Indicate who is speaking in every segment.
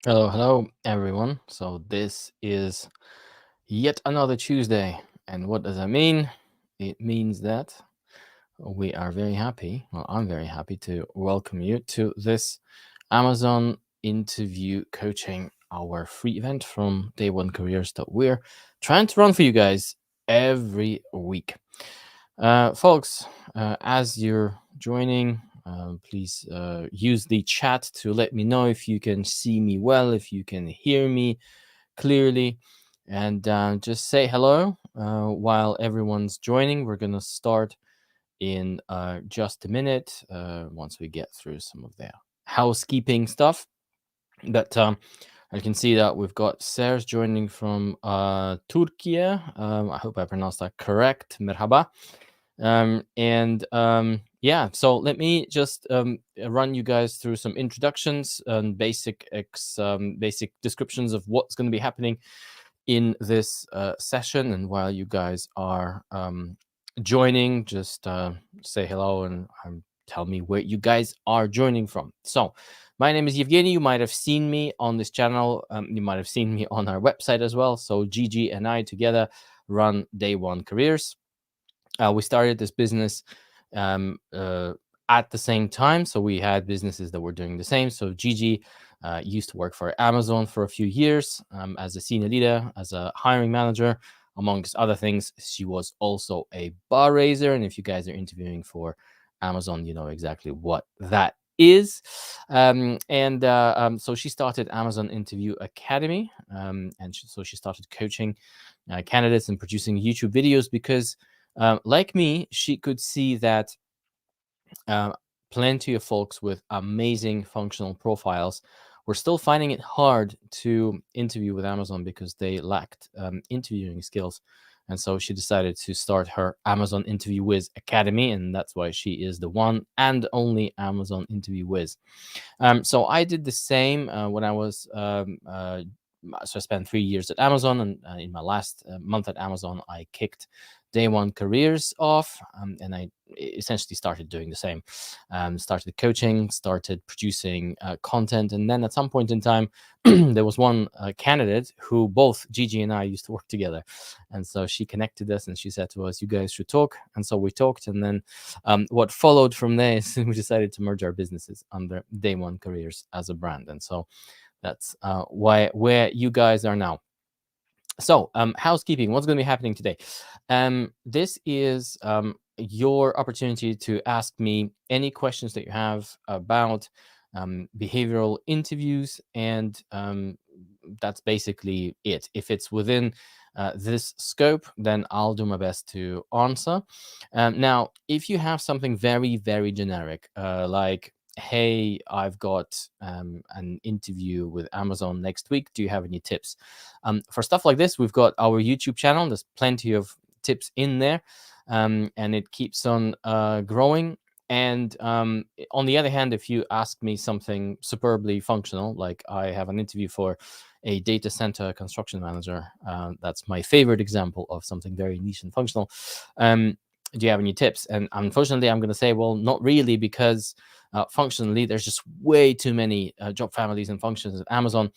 Speaker 1: Hello, everyone. So this is yet another Tuesday. And what does that mean? It means that we are very happy. Well, I'm very happy to welcome you to this Amazon interview coaching, our free event from Day One Careers that we're trying to run for you guys every week. Folks, as you're joining, please use the chat to let me know if you can see me well, if you can hear me clearly, and just say hello while everyone's joining. We're going to start in just a minute once we get through some of the housekeeping stuff. But I can see that we've got Serge joining from Turkey. I hope I pronounced that correct. Merhaba. Yeah, so let me just run you guys through some introductions and basic descriptions of what's going to be happening in this session. And while you guys are joining, just say hello and tell me where you guys are joining from. So my name is Yevgeny. You might have seen me on this channel. You might have seen me on our website as well. So Gigi and I together run Day One Careers. We started this business at the same time. So we had businesses that were doing the same. So Gigi used to work for Amazon for a few years as a senior leader, as a hiring manager, amongst other things. She was also a bar raiser. And if you guys are interviewing for Amazon, you know exactly what that is. So she started Amazon Interview Academy. So she started coaching candidates and producing YouTube videos because like me, she could see that plenty of folks with amazing functional profiles were still finding it hard to interview with Amazon because they lacked interviewing skills. And so she decided to start her Amazon Interview Whiz Academy, and that's why she is the one and only Amazon Interview Whiz. So I did the same when I was so I spent 3 years at Amazon, and in my last month at Amazon, I kicked Day One Careers off, and I essentially started doing the same. Started coaching, started producing content, and then at some point in time, there was one candidate who both Gigi and I used to work together, and so she connected us, and she said to us, "You guys should talk," and so we talked, and then what followed from there is we decided to merge our businesses under Day One Careers as a brand, and so that's where you guys are now. So housekeeping, what's going to be happening today? This is your opportunity to ask me any questions that you have about behavioral interviews, and that's basically it. If it's within this scope, then I'll do my best to answer. Now, if you have something very, very generic, like, hey, I've got an interview with Amazon next week, do you have any tips? For stuff like this, we've got our YouTube channel. There's plenty of tips in there, and it keeps on growing. And on the other hand, if you ask me something superbly functional, like I have an interview for a data center construction manager, that's my favorite example of something very niche and functional. Do you have any tips? And unfortunately, I'm going to say, well, not really, because functionally, there's just way too many job families and functions at Amazon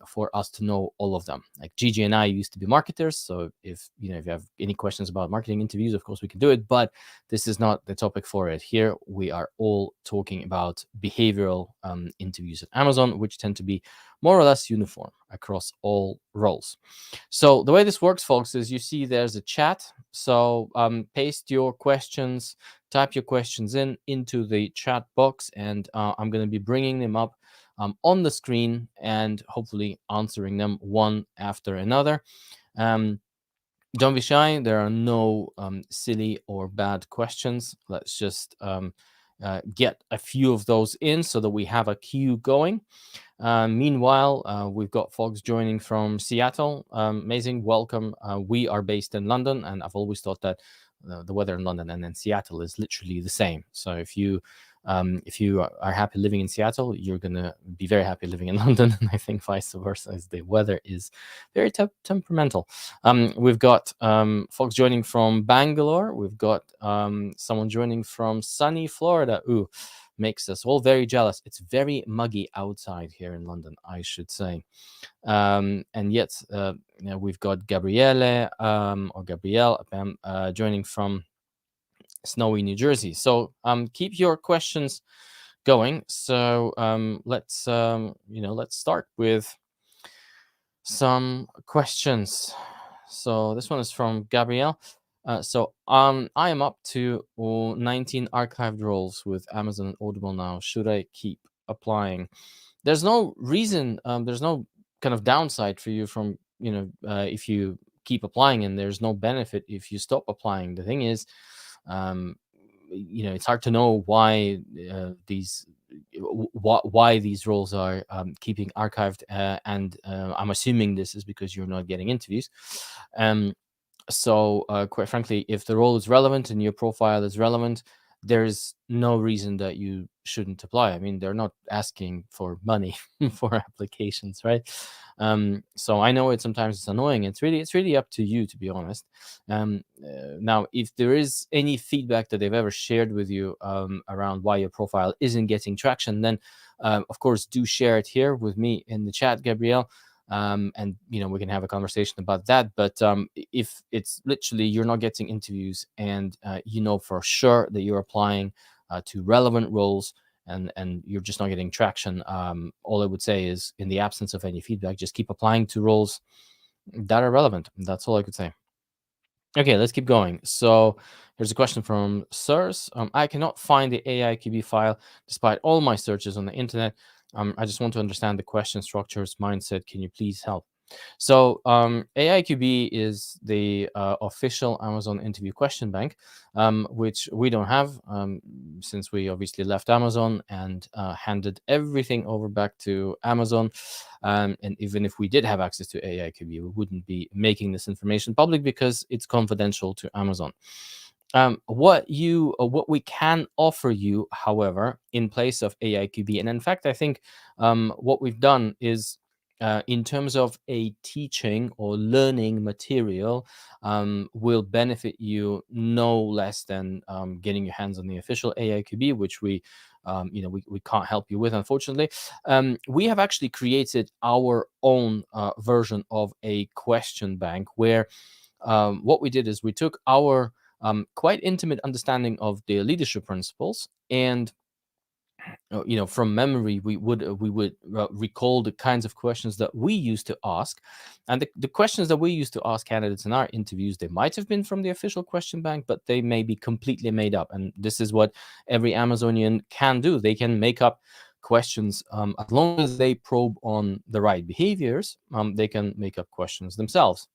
Speaker 1: for us to know all of them. Like Gigi and I used to be marketers, so if you have any questions about marketing interviews, of course we can do it. But this is not the topic for it. Here we are all talking about behavioral interviews at Amazon, which tend to be more or less uniform across all roles. So the way this works, folks, is you see there's a chat. So paste your questions, type your questions into the chat box, and I'm going to be bringing them up on the screen and hopefully answering them one after another. Don't be shy. There are no silly or bad questions. Let's just get a few of those in so that we have a queue going. Meanwhile, we've got folks joining from Seattle. Amazing. Welcome. We are based in London, and I've always thought that the weather in London and in Seattle is literally the same. So if you If you are happy living in Seattle, you're gonna be very happy living in London, and I think vice versa, as the weather is very temperamental. We've got folks joining from Bangalore. We've got someone joining from sunny Florida. Ooh, makes us all very jealous. It's very muggy outside here in London, I should say. And yet, we've got Gabriele or Gabrielle joining from snowy New Jersey. So keep your questions going. So let's start with some questions. So this one is from Gabrielle. I am up to 19 archived roles with Amazon and Audible now. Should I keep applying? There's no reason. There's no kind of downside for you from if you keep applying, and there's no benefit if you stop applying. The thing is, it's hard to know why these roles are keeping archived, and I'm assuming this is because you're not getting interviews. So quite frankly, if the role is relevant and your profile is relevant, there's no reason that you shouldn't apply. I mean, they're not asking for money for applications, right? So I know sometimes it's annoying. It's really up to you, to be honest. Now, if there is any feedback that they've ever shared with you around why your profile isn't getting traction, then of course do share it here with me in the chat, Gabrielle. And we can have a conversation about that. But if it's literally you're not getting interviews, and for sure that you're applying to relevant roles, and you're just not getting traction, all I would say is, in the absence of any feedback, just keep applying to roles that are relevant. That's all I could say. Okay, let's keep going. So here's a question from Sirs. I cannot find the AIQB file despite all my searches on the internet. I just want to understand the question structures, mindset. Can you please help? So AIQB is the official Amazon interview question bank, which we don't have since we obviously left Amazon and handed everything over back to Amazon. And even if we did have access to AIQB, we wouldn't be making this information public because it's confidential to Amazon. What we can offer you, however, in place of AIQB, and in fact, I think what we've done is, in terms of a teaching or learning material, will benefit you no less than getting your hands on the official AIQB, which we can't help you with, unfortunately. We have actually created our own version of a question bank where what we did is we took our quite intimate understanding of the leadership principles, and from memory we would recall the kinds of questions that we used to ask, and the questions that we used to ask candidates in our interviews, they might have been from the official question bank, but they may be completely made up. And this is what every Amazonian can do. They can make up questions as long as they probe on the right behaviors. They can make up questions themselves,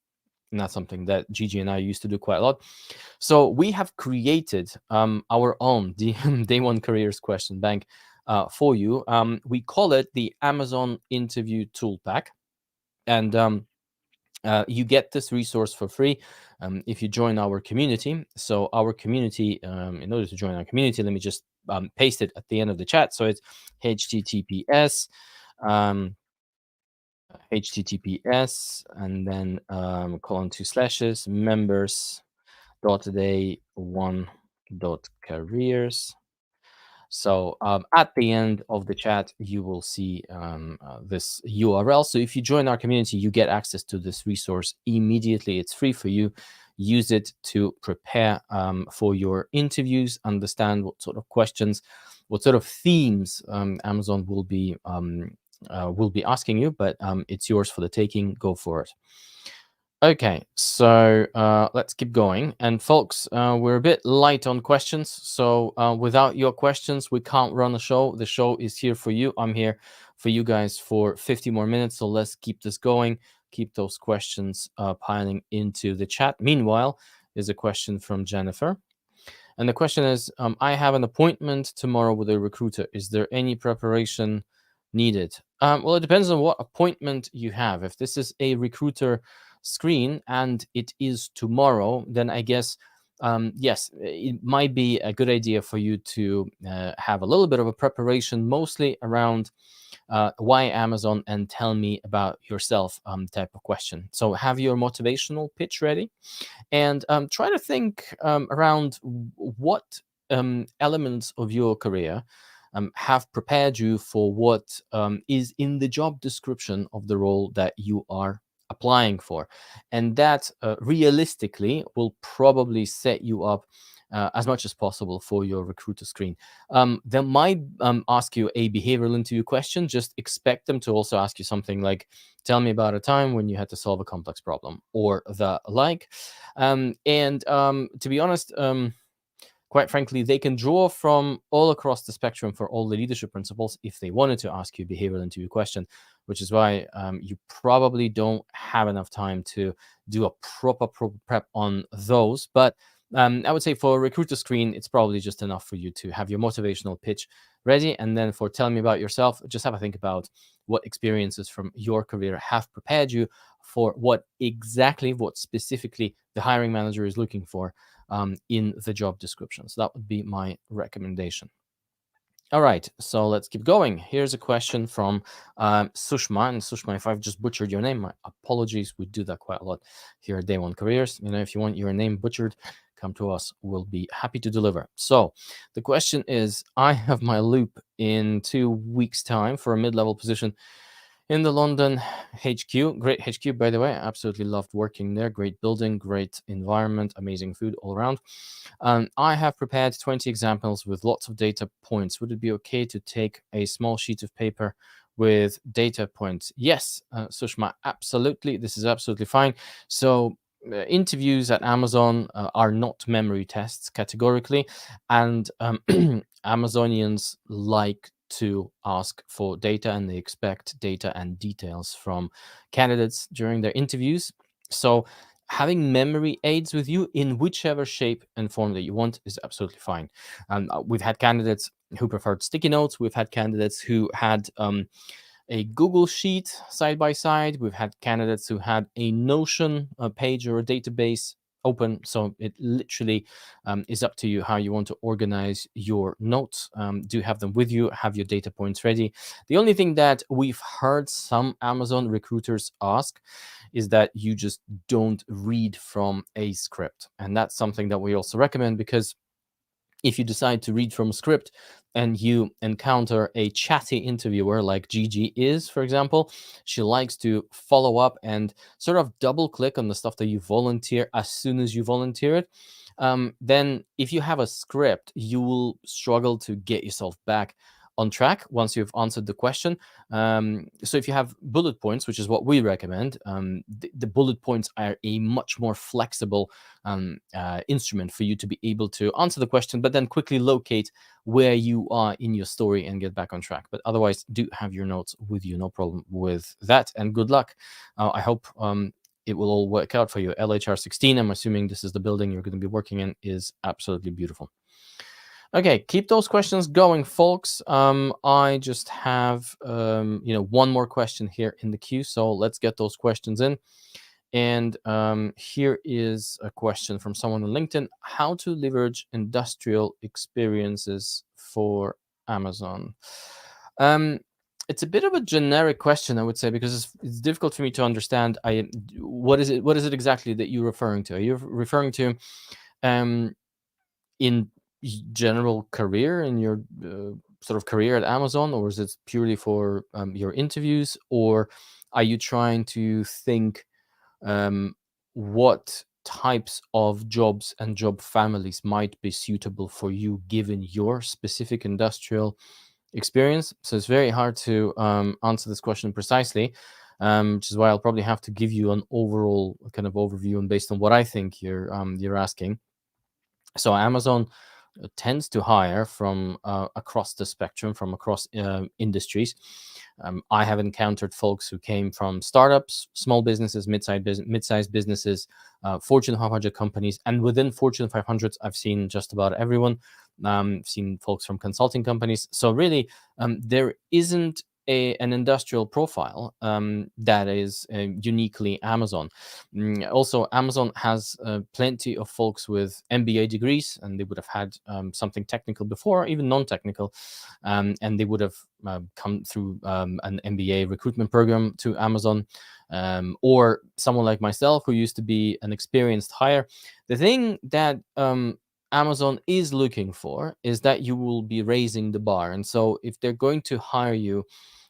Speaker 1: and that's something that Gigi and I used to do quite a lot. So we have created our own Day One Careers question bank for you. We call it the Amazon Interview Tool Pack, and you get this resource for free if you join our community. So our community, in order to join our community, let me just paste it at the end of the chat. So it's https and then :// members.day1.careers. So at the end of the chat, you will see this URL. So if you join our community, you get access to this resource immediately. It's free for you. Use it to prepare for your interviews, understand what sort of questions, what sort of themes Amazon will be asking you, but it's yours for the taking. Go for it. Okay, so let's keep going. And folks, we're a bit light on questions. So without your questions, we can't run the show. The show is here for you. I'm here for you guys for 50 more minutes. So let's keep this going. Keep those questions piling into the chat. Meanwhile, there's a question from Jennifer. And the question is, I have an appointment tomorrow with a recruiter. Is there any preparation needed? Well, it depends on what appointment you have. If this is a recruiter screen and it is tomorrow, then I guess yes, it might be a good idea for you to have a little bit of a preparation, mostly around why Amazon and tell me about yourself type of question. So have your motivational pitch ready, and try to think around what elements of your career have prepared you for what is in the job description of the role that you are applying for. And that realistically will probably set you up as much as possible for your recruiter screen. They might ask you a behavioral interview question. Just expect them to also ask you something like, tell me about a time when you had to solve a complex problem, or the like. To be honest, quite frankly, they can draw from all across the spectrum for all the leadership principles if they wanted to ask you a behavioral interview question, which is why you probably don't have enough time to do a proper prep on those. But I would say for a recruiter screen, it's probably just enough for you to have your motivational pitch ready. And then for tell me about yourself, just have a think about what experiences from your career have prepared you for what specifically the hiring manager is looking for in the job description. So that would be my recommendation. All right, so let's keep going. Here's a question from Sushma. And Sushma, if I've just butchered your name, my apologies. We do that quite a lot here at Day One Careers. If you want your name butchered, come to us. We'll be happy to deliver. So the question is, I have my loop in 2 weeks' time for a mid-level position in the London HQ. Great HQ, by the way. I absolutely loved working there. Great building, great environment, amazing food all around. I have prepared 20 examples with lots of data points. Would it be okay to take a small sheet of paper with data points? Yes, Sushma, absolutely. This is absolutely fine. So interviews at Amazon are not memory tests categorically, and Amazonians like to ask for data, and they expect data and details from candidates during their interviews. So having memory aids with you in whichever shape and form that you want is absolutely fine. We've had candidates who preferred sticky notes. We've had candidates who had a Google Sheet side by side. We've had candidates who had a Notion page or a database open. So it literally is up to you how you want to organize your notes. Do have them with you, have your data points ready. The only thing that we've heard some Amazon recruiters ask is that you just don't read from a script. And that's something that we also recommend, because if you decide to read from a script and you encounter a chatty interviewer like Gigi is, for example, she likes to follow up and sort of double click on the stuff that you volunteer as soon as you volunteer it. Then if you have a script, you will struggle to get yourself back on track once you've answered the question. So if you have bullet points, which is what we recommend, the bullet points are a much more flexible instrument for you to be able to answer the question, but then quickly locate where you are in your story and get back on track. But otherwise, do have your notes with you. No problem with that. And good luck. I hope it will all work out for you. LHR 16, I'm assuming this is the building you're going to be working in, is absolutely beautiful. Okay, keep those questions going, folks. I just have one more question here in the queue, so let's get those questions in. And here is a question from someone on LinkedIn: how to leverage industrial experiences for Amazon? It's a bit of a generic question, I would say, because it's difficult for me to understand. What is it exactly that you're referring to? Are you referring to in general career, in your sort of career at Amazon, or is it purely for your interviews, or are you trying to think what types of jobs and job families might be suitable for you given your specific industrial experience? So it's very hard to answer this question precisely, which is why I'll probably have to give you an overall kind of overview and based on what I think you're asking. So Amazon tends to hire from across the spectrum, from across industries. I have encountered folks who came from startups, small businesses, mid-sized businesses, Fortune 500 companies, and within Fortune 500s, I've seen just about everyone. Seen folks from consulting companies. So really, there isn't an industrial profile that is uniquely Amazon. Also, Amazon has plenty of folks with MBA degrees, and they would have had something technical before, even non-technical, and they would have come through an MBA recruitment program to Amazon, or someone like myself who used to be an experienced hire. The thing that Amazon is looking for is that you will be raising the bar. And so if they're going to hire you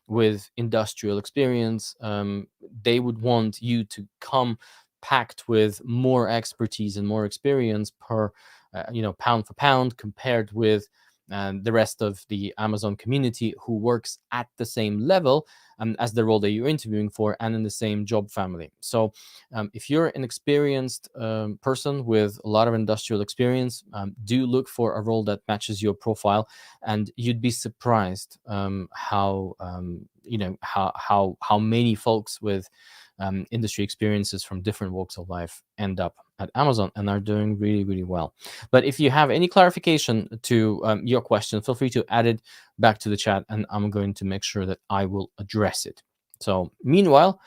Speaker 1: with industrial experience, they would want you to come packed with more expertise and more experience per, pound for pound, compared with the rest of the Amazon community who works at the same level as the role that you're interviewing for and in the same job family. So if you're an experienced person with a lot of industrial experience, do look for a role that matches your profile, and you'd be surprised how many folks with industry experiences from different walks of life end up at Amazon and are doing really, really well. But if you have any clarification to your question, feel free to add it back to the chat, and I'm going to make sure that I will address it. So meanwhile,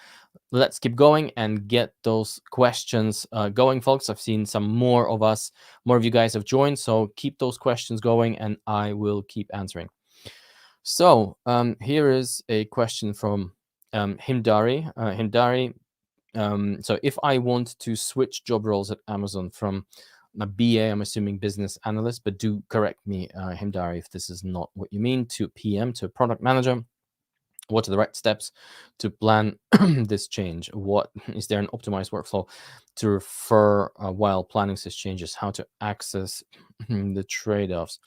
Speaker 1: let's keep going and get those questions going, folks. I've seen some more of you guys have joined, so keep those questions going and I will keep answering. So here is a question from Himdari. Himdari, so if I want to switch job roles at Amazon from a BA, I'm assuming business analyst, but do correct me, Himdari, if this is not what you mean, to PM, to product manager, what are the right steps to plan this change? What is there an optimized workflow to refer while planning such changes? How to access the trade-offs?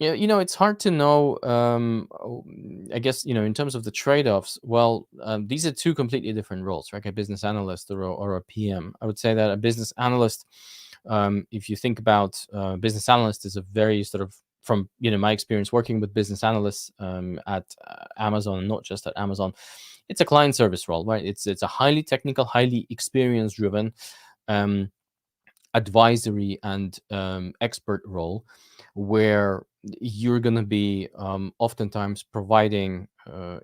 Speaker 1: Yeah, it's hard to know. I guess, in terms of the trade-offs, well, these are two completely different roles, right? A business analyst or a PM. I would say that a business analyst, if you think about business analyst, is a very sort of, from my experience working with business analysts at Amazon, not just at Amazon, it's a client service role, right? It's a highly technical, highly experience driven advisory and expert role, where you're going to be oftentimes providing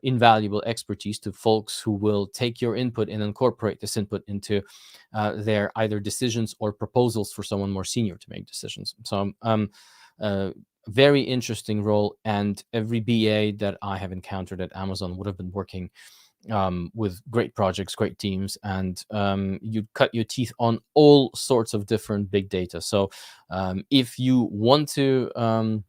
Speaker 1: invaluable expertise to folks who will take your input and incorporate this input into their either decisions or proposals for someone more senior to make decisions. So very interesting role, and every BA that I have encountered at Amazon would have been working with great projects, great teams, and you cut your teeth on all sorts of different big data. So if you want to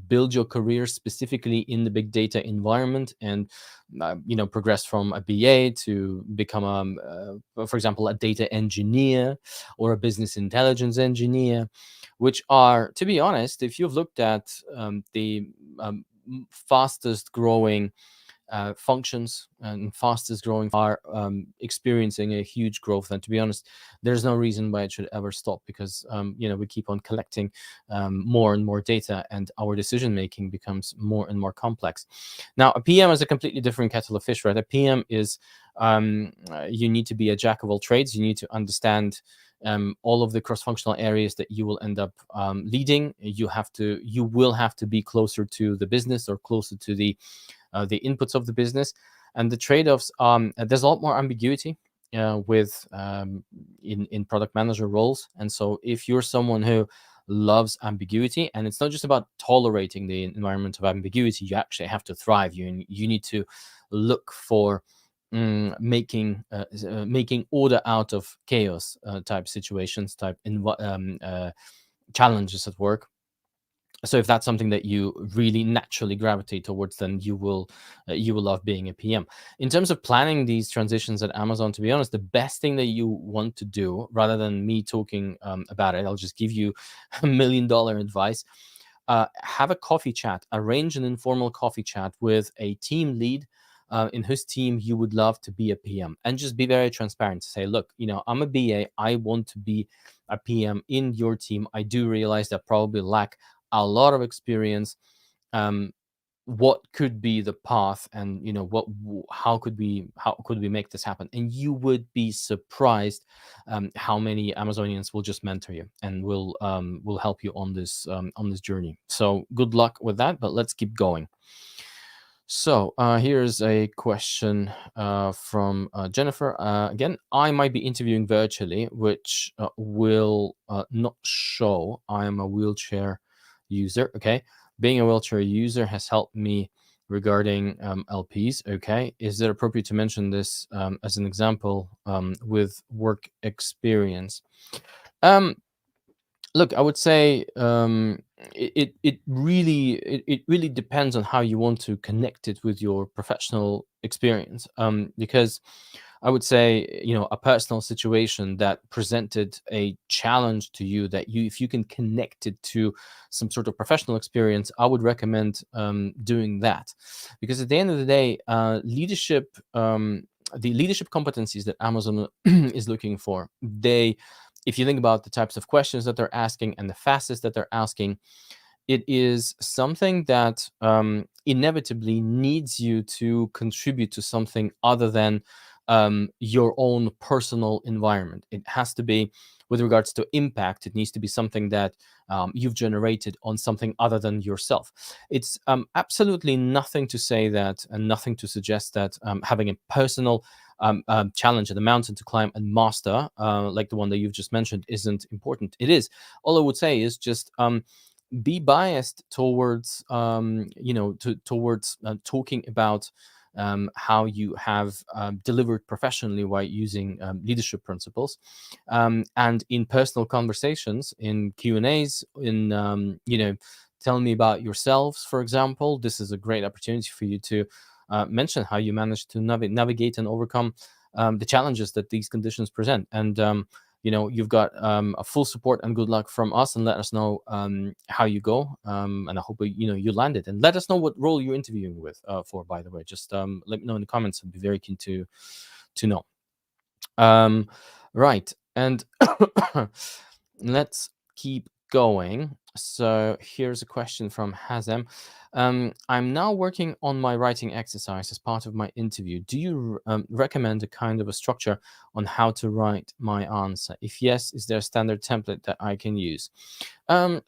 Speaker 1: build your career specifically in the big data environment and progress from a BA to become for example, a data engineer or a business intelligence engineer, which are, to be honest, if you've looked at the fastest growing functions and fastest growing are experiencing a huge growth. And to be honest, there's no reason why it should ever stop, because we keep on collecting more and more data, and our decision making becomes more and more complex. Now, a PM is a completely different kettle of fish, right? A PM is you need to be a jack of all trades. You need to understand all of the cross-functional areas that you will end up leading. You will have to be closer to the business or closer to the inputs of the business, and the trade-offs. There's a lot more ambiguity with in product manager roles, and so if you're someone who loves ambiguity, and it's not just about tolerating the environment of ambiguity, you actually have to thrive. You need to look for making order out of chaos type situations, type challenges at work. So if that's something that you really naturally gravitate towards, then you will love being a PM. In terms of planning these transitions at Amazon, to be honest, the best thing that you want to do, rather than me talking about it, I'll just give you $1 million advice. Have a coffee chat, arrange an informal coffee chat with a team lead in whose team you would love to be a PM, and just be very transparent to say, look, I'm a BA, I want to be a PM in your team. I do realize that I probably lack a lot of experience. what could be the path, and how could we make this happen. And you would be surprised how many Amazonians will just mentor you and will help you on this journey. So good luck with that, but let's keep going. So here's a question from Jennifer. Again, I might be interviewing virtually, which will not show I am a wheelchair user. Okay. Being a wheelchair user has helped me regarding LPs. Okay. Is it appropriate to mention this as an example with work experience? Look, I would say it really depends on how you want to connect it with your professional experience. Because I would say, a personal situation that presented a challenge to you, that if you can connect it to some sort of professional experience, I would recommend doing that. Because at the end of the day, the leadership competencies that Amazon is looking for, if you think about the types of questions that they're asking and the facets that they're asking, it is something that inevitably needs you to contribute to something other than your own personal environment. It has to be, with regards to impact, it needs to be something that you've generated on something other than yourself. It's absolutely nothing to say that, and nothing to suggest that having a personal challenge and a mountain to climb and master, like the one that you've just mentioned, isn't important. It is. All I would say is just be biased towards towards talking about how you have delivered professionally while using leadership principles, and in personal conversations, in Q&As, in tell me about yourselves, for example. This is a great opportunity for you to mention how you managed to navigate and overcome the challenges that these conditions present. And you've got a full support and good luck from us, and let us know how you go. And I hope you land it, and let us know what role you're interviewing with for, by the way. Just let me know in the comments. I'd be very keen to know. Right, and let's keep going. So here's a question from Hazem. I'm now working on my writing exercise as part of my interview. Do you recommend a kind of a structure on how to write my answer? If yes, is there a standard template that I can use?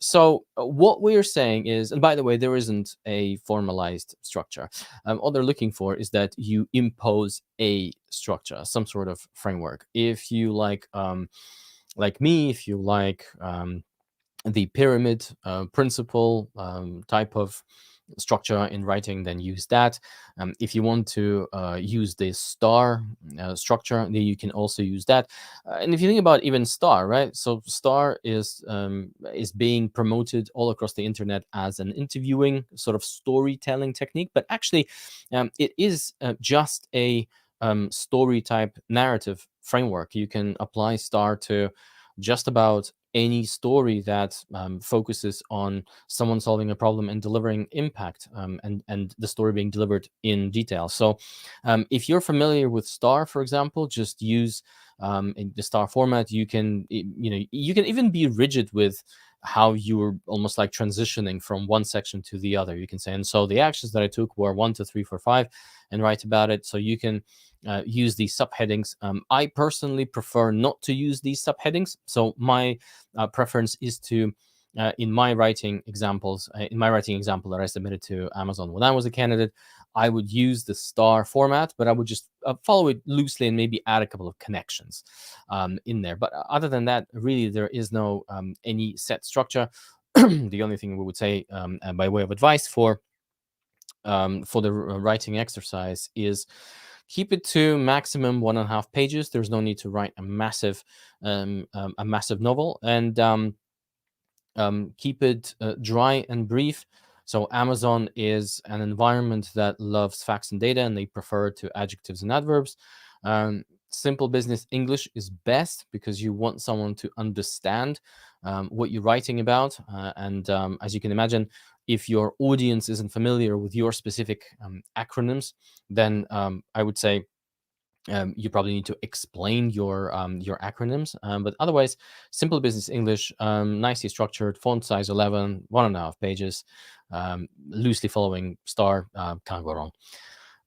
Speaker 1: So what we're saying is, and by the way, there isn't a formalized structure. All they're looking for is that you impose a structure, some sort of framework. If you like me, if you like the pyramid principle type of structure in writing, then use that. If you want to use the star structure, then you can also use that. And if you think about even star, right? So star is being promoted all across the internet as an interviewing sort of storytelling technique, but actually it is just a story type narrative framework. You can apply star to just about any story that focuses on someone solving a problem and delivering impact, and the story being delivered in detail. So if you're familiar with star, for example, just use in the star format. You can even be rigid with how you're almost like transitioning from one section to the other. You can say, and so the actions that I took were 1, 2, 3, 4, 5, and write about it. So you can use these subheadings. I personally prefer not to use these subheadings. So my preference is to, in my writing example that I submitted to Amazon when I was a candidate, I would use the star format, but I would just follow it loosely and maybe add a couple of connections in there. But other than that, really, there is no any set structure. The only thing we would say by way of advice for the writing exercise is keep it to maximum 1.5 pages. There's no need to write a massive novel, and keep it dry and brief. So Amazon is an environment that loves facts and data, and they prefer to adjectives and adverbs. Simple business English is best because you want someone to understand what you're writing about. And as you can imagine, if your audience isn't familiar with your specific acronyms, then I would say you probably need to explain your acronyms. But otherwise, simple business English, nicely structured, font size 11, 1.5 pages. loosely following star. Can't go wrong.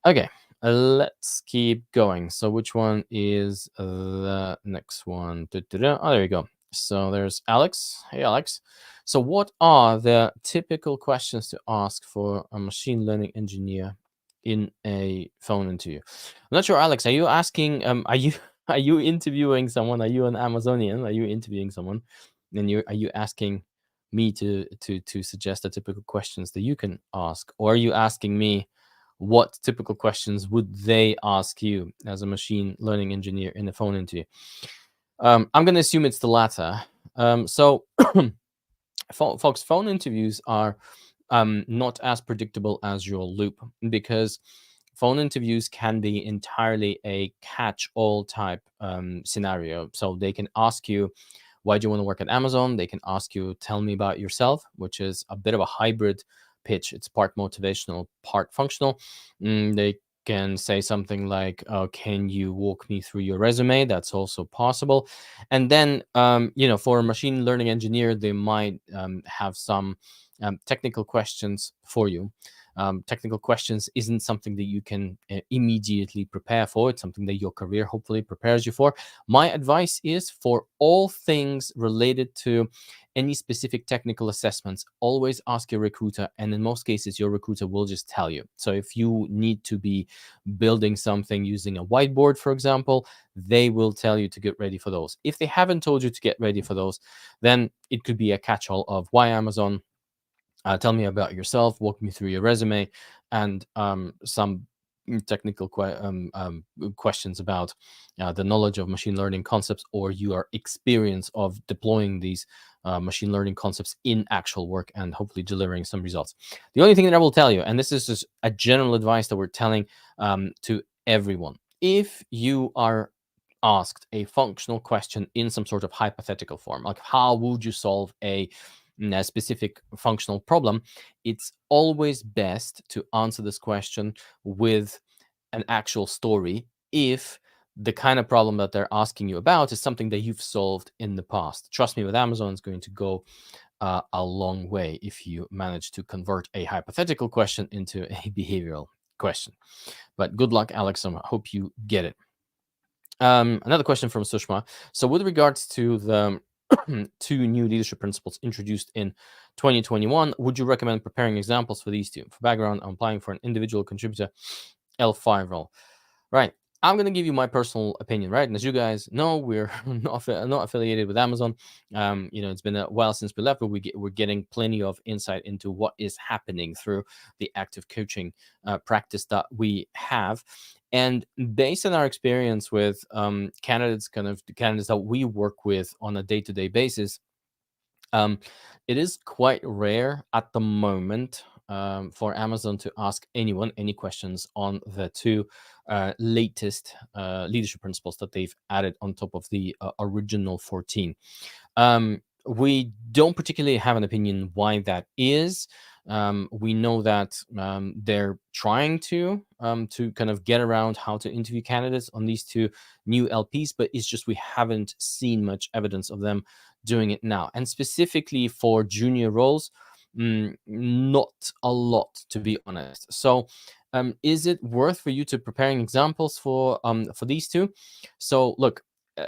Speaker 1: Okay, let's keep going. So which one is the next one? Oh, there you go. So there's Alex. Hey, Alex. So what are the typical questions to ask for a machine learning engineer in a phone interview? I'm not sure, Alex. Are you asking? Are you are you interviewing someone? Are you an Amazonian? Are you interviewing someone? And are you asking me to suggest the typical questions that you can ask, or are you asking me what typical questions would they ask you as a machine learning engineer in a phone interview? I'm going to assume it's the latter. So, folks, phone interviews are not as predictable as your loop, because phone interviews can be entirely a catch-all type scenario. So they can ask you, why do you want to work at Amazon? They can ask you, tell me about yourself, which is a bit of a hybrid pitch. It's part motivational, part functional. They can say something like, can you walk me through your resume? That's also possible. And then, for a machine learning engineer, they might have some technical questions for you. Technical questions isn't something that you can immediately prepare for. It's something that your career hopefully prepares you for. My advice is, for all things related to any specific technical assessments, always ask your recruiter. And in most cases, your recruiter will just tell you. So if you need to be building something using a whiteboard, for example, they will tell you to get ready for those. If they haven't told you to get ready for those, then it could be a catch-all of why Amazon. Tell me about yourself, walk me through your resume, and some technical questions about the knowledge of machine learning concepts, or your experience of deploying these machine learning concepts in actual work and hopefully delivering some results. The only thing that I will tell you, and this is just a general advice that we're telling to everyone, if you are asked a functional question in some sort of hypothetical form, like how would you solve a specific functional problem, it's always best to answer this question with an actual story if the kind of problem that they're asking you about is something that you've solved in the past. Trust me, with Amazon, it's going to go a long way if you manage to convert a hypothetical question into a behavioral question. But good luck, Alex. I hope you get it. Another question from Sushma. So with regards to the two new leadership principles introduced in 2021, would you recommend preparing examples for these two? For background, I'm applying for an individual contributor L5 role. Right. I'm going to give you my personal opinion, right? And as you guys know, we're not affiliated with Amazon. It's been a while since we left, but we're getting plenty of insight into what is happening through the active coaching practice that we have. And based on our experience with candidates, kind of the candidates that we work with on a day-to-day basis, it is quite rare at the moment for Amazon to ask anyone any questions on the two latest leadership principles that they've added on top of the original 14. We don't particularly have an opinion why that is. We know that they're trying to kind of get around how to interview candidates on these two new LPs, but it's just we haven't seen much evidence of them doing it now. And specifically for junior roles, not a lot, to be honest. So is it worth for you to preparing examples for these two? So look,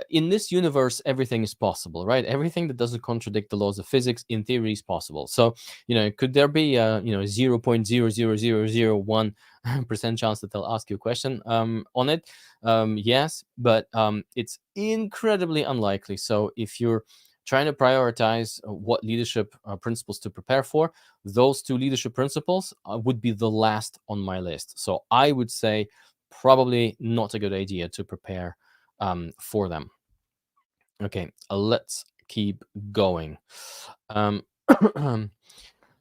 Speaker 1: in this universe, everything is possible, right? Everything that doesn't contradict the laws of physics, in theory, is possible. So, could there be a 0.00001% chance that they'll ask you a question on it? Yes, but it's incredibly unlikely. So if you're trying to prioritize what leadership principles to prepare for, those two leadership principles would be the last on my list. So I would say probably not a good idea to prepare for them. Okay, let's keep going.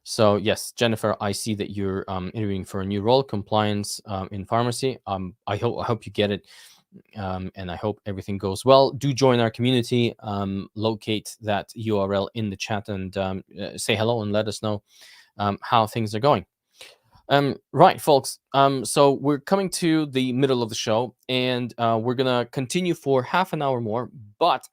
Speaker 1: So yes, Jennifer, I see that you're interviewing for a new role, compliance in pharmacy. I hope you get it. And I hope everything goes well. Do join our community. Locate that URL in the chat and say hello and let us know how things are going. Right, folks. So we're coming to the middle of the show, and we're gonna continue for half an hour more. But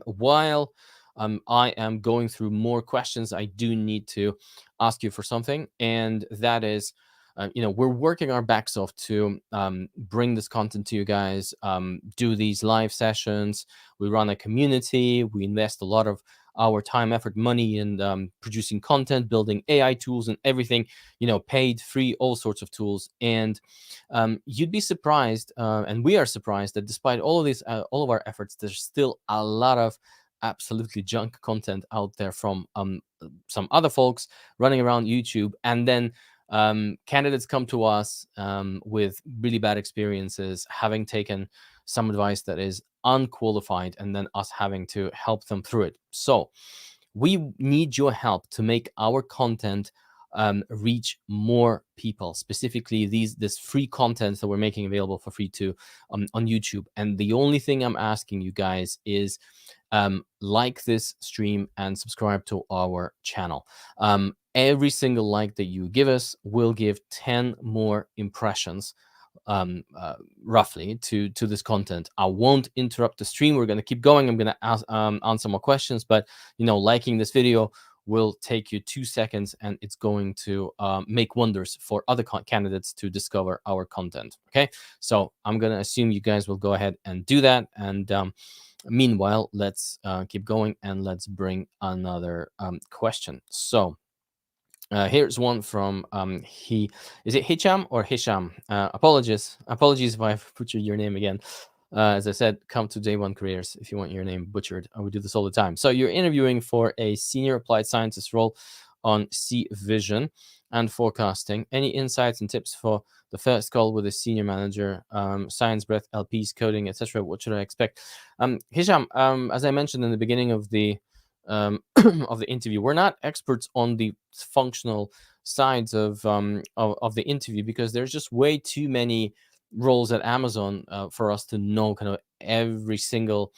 Speaker 1: while I am going through more questions. I do need to ask you for something, and that is, we're working our backs off to bring this content to you guys, do these live sessions. We run a community. We invest a lot of our time, effort, money in producing content, building AI tools and everything, paid, free, all sorts of tools. And you'd be surprised, and we are surprised, that despite all of this, all of our efforts, there's still a lot of absolutely junk content out there from some other folks running around YouTube. And then candidates come to us with really bad experiences, having taken some advice that is unqualified, and then us having to help them through it. So we need your help to make our content reach more people, specifically this free content that we're making available for free to on YouTube. And the only thing I'm asking you guys is like this stream and subscribe to our channel. Every single like that you give us will give 10 more impressions, roughly, to this content. I won't interrupt the stream. We're going to keep going. I'm going to answer more questions, but liking this video will take you 2 seconds, and it's going to make wonders for other candidates to discover our content. Okay, so I'm going to assume you guys will go ahead and do that. And meanwhile, let's keep going, and let's bring another question. So here's one from is it Hicham or Hisham? Apologies if I've butchered your name again. As I said, come to Day One Careers if you want your name butchered. I would do this all the time. So you're interviewing for a senior applied scientist role on C Vision and forecasting. Any insights and tips for the first call with a senior manager, science breath, LPs, coding, etc.? What should I expect? Hisham, as I mentioned in the beginning of the of the interview, we're not experts on the functional sides of the interview, because there's just way too many roles at Amazon for us to know kind of every single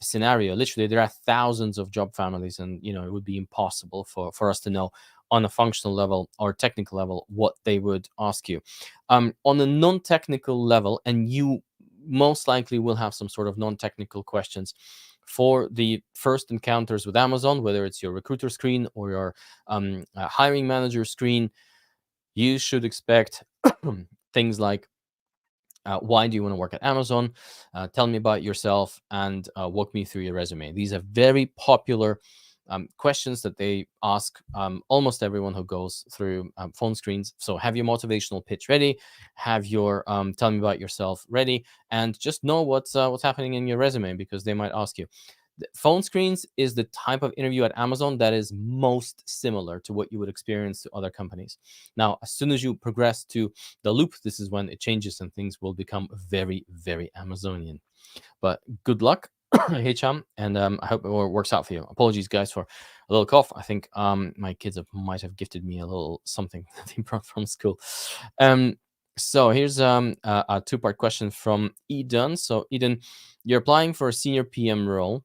Speaker 1: scenario. Literally, there are thousands of job families, and it would be impossible for us to know on a functional level or technical level what they would ask you. On a non-technical level, and you most likely will have some sort of non-technical questions for the first encounters with Amazon, whether it's your recruiter screen or your hiring manager screen. You should expect things like, why do you want to work at Amazon? Tell me about yourself, and walk me through your resume. These are very popular questions that they ask almost everyone who goes through phone screens. So have your motivational pitch ready, have your tell me about yourself ready, and just know what's happening in your resume, because they might ask you. The phone screens is the type of interview at Amazon that is most similar to what you would experience to other companies. Now, as soon as you progress to the loop, this is when it changes and things will become very, very Amazonian. But good luck, Cham, and I hope it works out for you. Apologies, guys, for a little cough. I think my kids might have gifted me a little something that they brought from school. So here's a two-part question from Eden. So Eden, you're applying for a senior PM role.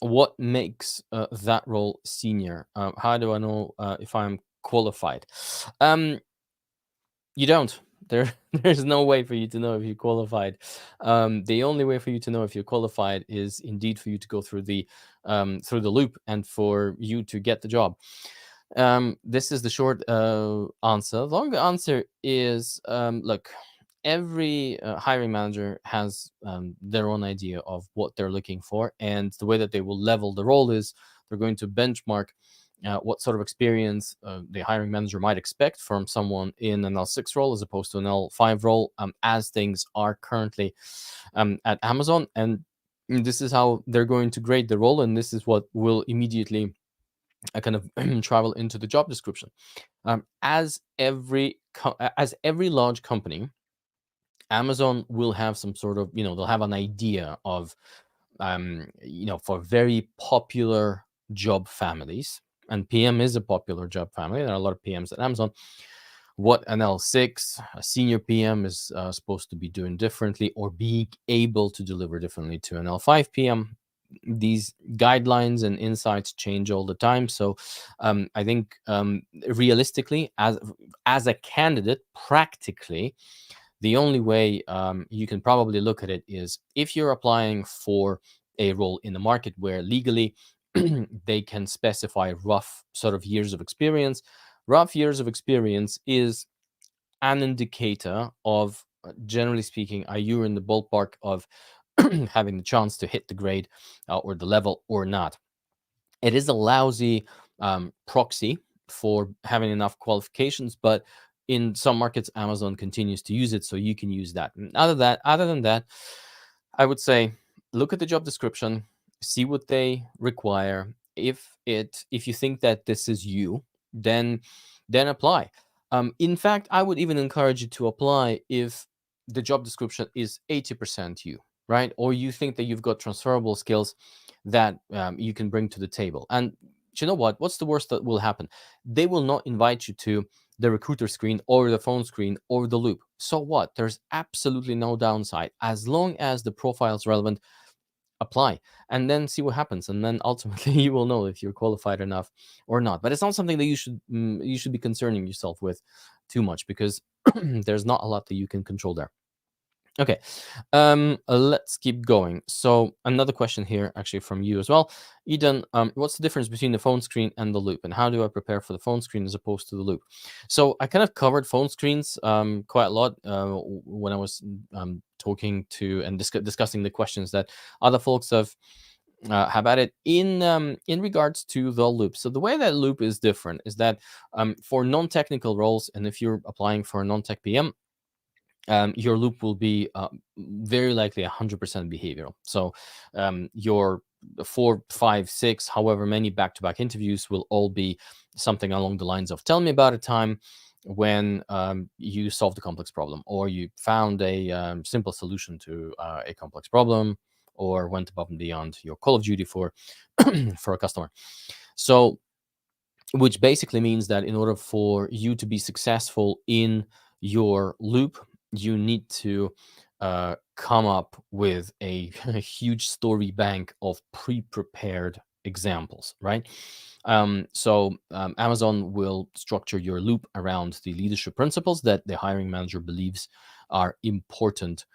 Speaker 1: What makes that role senior? How do I know if I'm qualified? You don't. There's no way for you to know if you're qualified. The only way for you to know if you're qualified is indeed for you to go through the loop and for you to get the job. This is the short answer. The long answer is, look, every hiring manager has their own idea of what they're looking for, and the way that they will level the role is they're going to benchmark what sort of experience the hiring manager might expect from someone in an L6 role as opposed to an L5 role, as things are currently at Amazon. And this is how they're going to grade the role, and this is what will immediately kind of travel into the job description. As every large company, Amazon will have some sort of, they'll have an idea of, for very popular job families, and PM is a popular job family. There are a lot of PMs at Amazon. What an L6, a senior PM, is supposed to be doing differently or being able to deliver differently to an L5 PM. These guidelines and insights change all the time. So I think realistically, as a candidate, practically, the only way you can probably look at it is if you're applying for a role in the market where legally they can specify rough sort of years of experience. Rough years of experience is an indicator of, generally speaking, are you in the ballpark of having the chance to hit the grade or the level or not. It is a lousy proxy for having enough qualifications, but in some markets, Amazon continues to use it, so you can use that. And other than that, I would say look at the job description, see what they require. If you think that this is you, then apply. In fact, I would even encourage you to apply if the job description is 80% you, right? Or you think that you've got transferable skills that you can bring to the table. And you know what? What's the worst that will happen? They will not invite you to the recruiter screen or the phone screen or the loop. So what? There's absolutely no downside. As long as the profile is relevant, apply and then see what happens. And then ultimately you will know if you're qualified enough or not. But it's not something that you should be concerning yourself with too much, because there's not a lot that you can control there. Okay, let's keep going. So another question here, actually from you as well, Eden. What's the difference between the phone screen and the loop, and how do I prepare for the phone screen as opposed to the loop? So I kind of covered phone screens quite a lot when I was talking to and discussing the questions that other folks have added in regards to the loop. So the way that loop is different is that for non-technical roles, and if you're applying for a non-tech PM, your loop will be very likely 100% behavioral. So your 4, 5, 6, however many back-to-back interviews will all be something along the lines of, tell me about a time when you solved a complex problem, or you found a simple solution to a complex problem, or went above and beyond your call of duty for for a customer. So which basically means that in order for you to be successful in your loop, you need to come up with a huge story bank of pre-prepared examples, right? So Amazon will structure your loop around the leadership principles that the hiring manager believes are important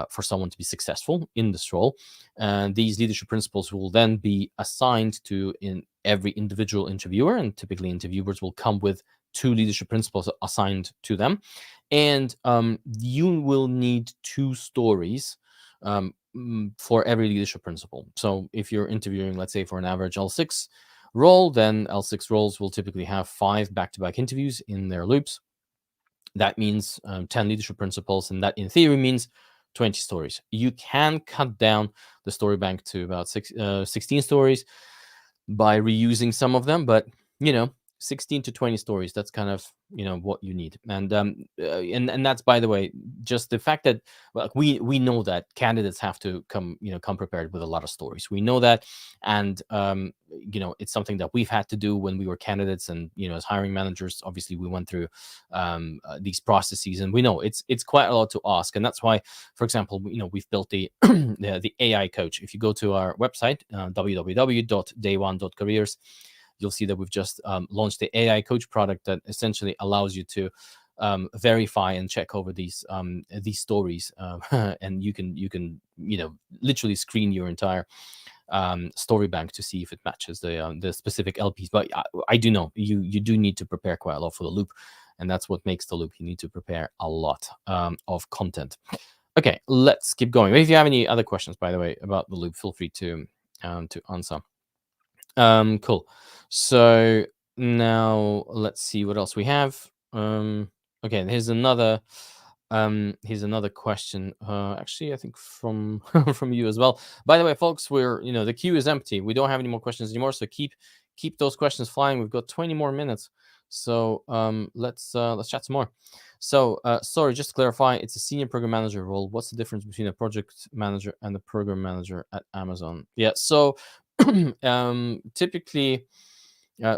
Speaker 1: for someone to be successful in this role. And these leadership principles will then be assigned to in every individual interviewer, and typically interviewers will come with 2 leadership principles assigned to them. And you will need 2 stories for every leadership principle. So if you're interviewing, let's say, for an average L6 role, then L6 roles will typically have 5 back-to-back interviews in their loops. That means 10 leadership principles, and that in theory means 20 stories. You can cut down the story bank to about 16 stories by reusing some of them, but 16 to 20 stories, that's kind of what you need. And that's, by the way, just the fact that, well, we know that candidates have to come prepared with a lot of stories. We know that. And it's something that we've had to do when we were candidates, and as hiring managers, obviously we went through these processes, and we know it's quite a lot to ask. And that's why, for example, we've built the the AI coach. If you go to our website, www.day1.careers, you'll see that we've just launched the AI coach product that essentially allows you to verify and check over these stories, and you can literally screen your entire story bank to see if it matches the specific LPs. But I do know you do need to prepare quite a lot for the loop, and that's what makes the loop. You need to prepare a lot of content. Okay, let's keep going. If you have any other questions, by the way, about the loop, feel free to answer. Cool. So now let's see what else we have. Okay, here's another question. Actually, I think from from you as well. By the way, folks, we're the queue is empty. We don't have any more questions anymore. So keep those questions flying. We've got 20 more minutes. So let's chat some more. So sorry, just to clarify, it's a senior program manager role. What's the difference between a project manager and a program manager at Amazon? Yeah. So typically,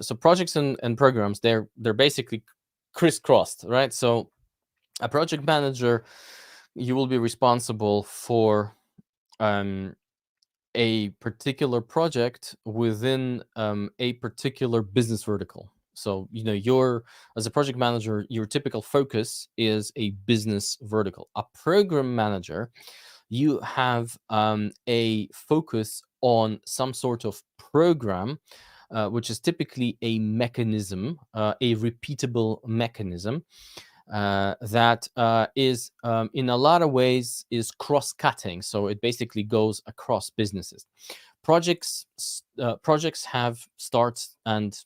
Speaker 1: so projects and programs, they're basically crisscrossed, right? So a project manager, you will be responsible for a particular project within a particular business vertical. So as a project manager, your typical focus is a business vertical. A program manager, you have a focus on some sort of program, which is typically a mechanism, a repeatable mechanism that is in a lot of ways is cross-cutting. So it basically goes across businesses. Projects have starts and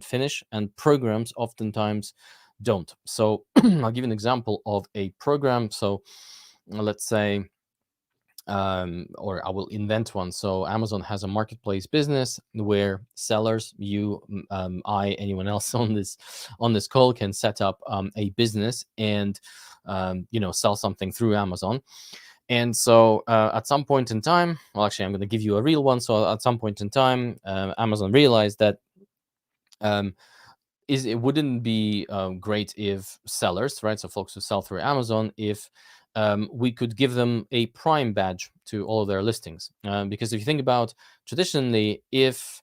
Speaker 1: finish, and programs oftentimes don't. So I'll give you an example of a program. So let's say, or I will invent one. So Amazon has a marketplace business where sellers, you, I, anyone else on this call can set up a business and sell something through Amazon. And so at some point in time, well, actually, I'm going to give you a real one. So at some point in time, Amazon realized that it wouldn't be great if sellers, right? So folks who sell through Amazon, if we could give them a Prime badge to all of their listings. Because if you think about traditionally, if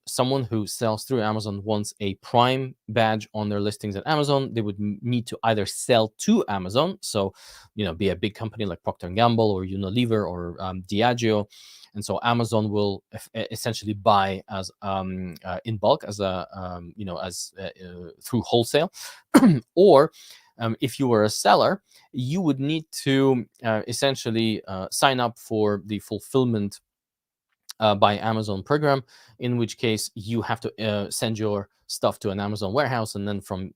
Speaker 1: someone who sells through Amazon wants a Prime badge on their listings at Amazon, they would need to either sell to Amazon, so be a big company like Procter & Gamble or Unilever or Diageo, and so Amazon will essentially buy as in bulk as through wholesale, or if you were a seller, you would need to essentially sign up for the fulfillment by Amazon program, in which case you have to send your stuff to an Amazon warehouse, and then from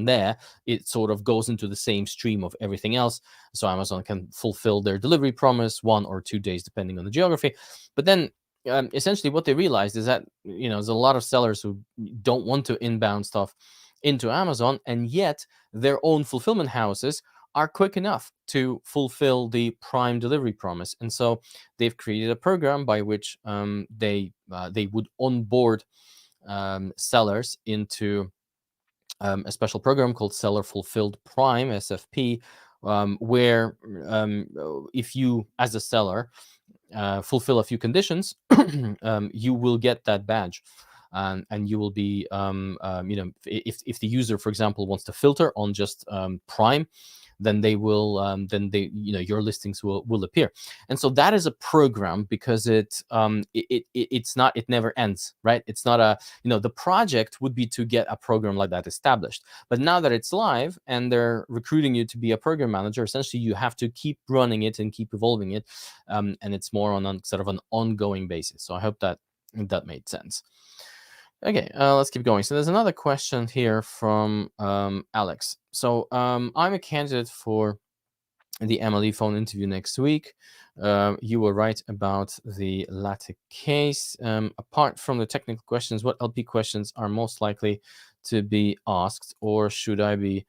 Speaker 1: there it sort of goes into the same stream of everything else, so Amazon can fulfill their delivery promise 1 or 2 days depending on the geography. But then essentially what they realized is that there's a lot of sellers who don't want to inbound stuff into Amazon, and yet their own fulfillment houses are quick enough to fulfill the Prime delivery promise. And so they've created a program by which they would onboard sellers into a special program called Seller Fulfilled Prime, SFP, where if you, as a seller, fulfill a few conditions, you will get that badge. And you will be, if the user, for example, wants to filter on just Prime, then they will, your listings will appear. And so that is a program because it's not, it never ends, right? It's not a, the project would be to get a program like that established. But now that it's live and they're recruiting you to be a program manager, essentially you have to keep running it and keep evolving it. And it's more on sort of an ongoing basis. So I hope that made sense. Okay, let's keep going. So there's another question here from Alex. So I'm a candidate for the MLE phone interview next week. You were right about the latter case. Apart from the technical questions, what LP questions are most likely to be asked, or should I be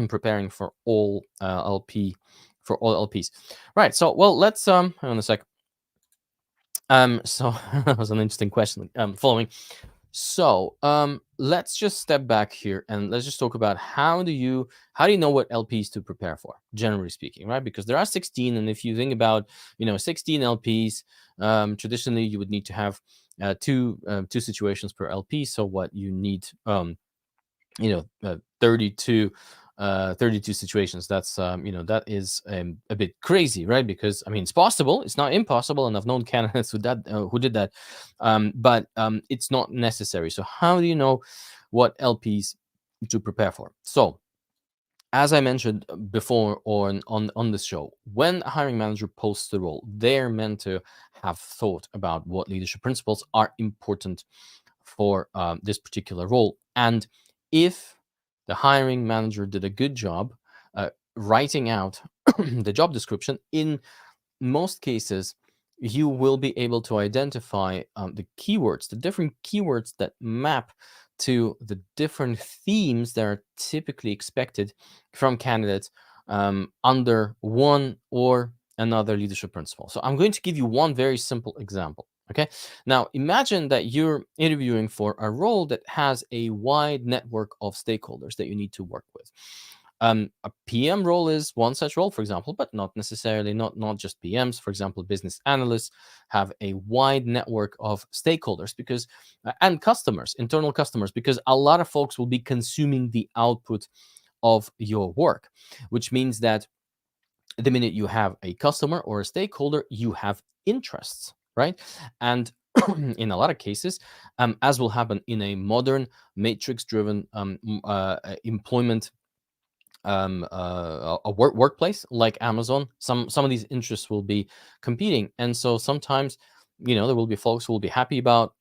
Speaker 1: preparing for all LPs? Right. So let's hang on a sec. So that was an interesting question. Following. So let's just step back here and let's just talk about how do you know what LPs to prepare for, generally speaking, right? Because there are 16, and if you think about 16 LPs, traditionally you would need to have two situations per LP. So what you need 32 situations. That's that is a bit crazy, right? Because I mean, it's possible, it's not impossible, and I've known candidates who did that, but it's not necessary. So how do you know what LPs to prepare for? So as I mentioned before on this show, when a hiring manager posts the role, they're meant to have thought about what leadership principles are important for this particular role. And if the hiring manager did a good job writing out the job description, in most cases, you will be able to identify the keywords, the different keywords that map to the different themes that are typically expected from candidates under one or another leadership principle. So I'm going to give you one very simple example. Okay. Now imagine that you're interviewing for a role that has a wide network of stakeholders that you need to work with. A PM role is one such role, for example, but not necessarily, not just PMs. For example, business analysts have a wide network of stakeholders because and customers, internal customers, because a lot of folks will be consuming the output of your work, which means that The minute you have a customer or a stakeholder, you have interests, right? And in a lot of cases, as will happen in a modern matrix-driven employment workplace like Amazon, some of these interests will be competing, and so sometimes, there will be folks who will be happy about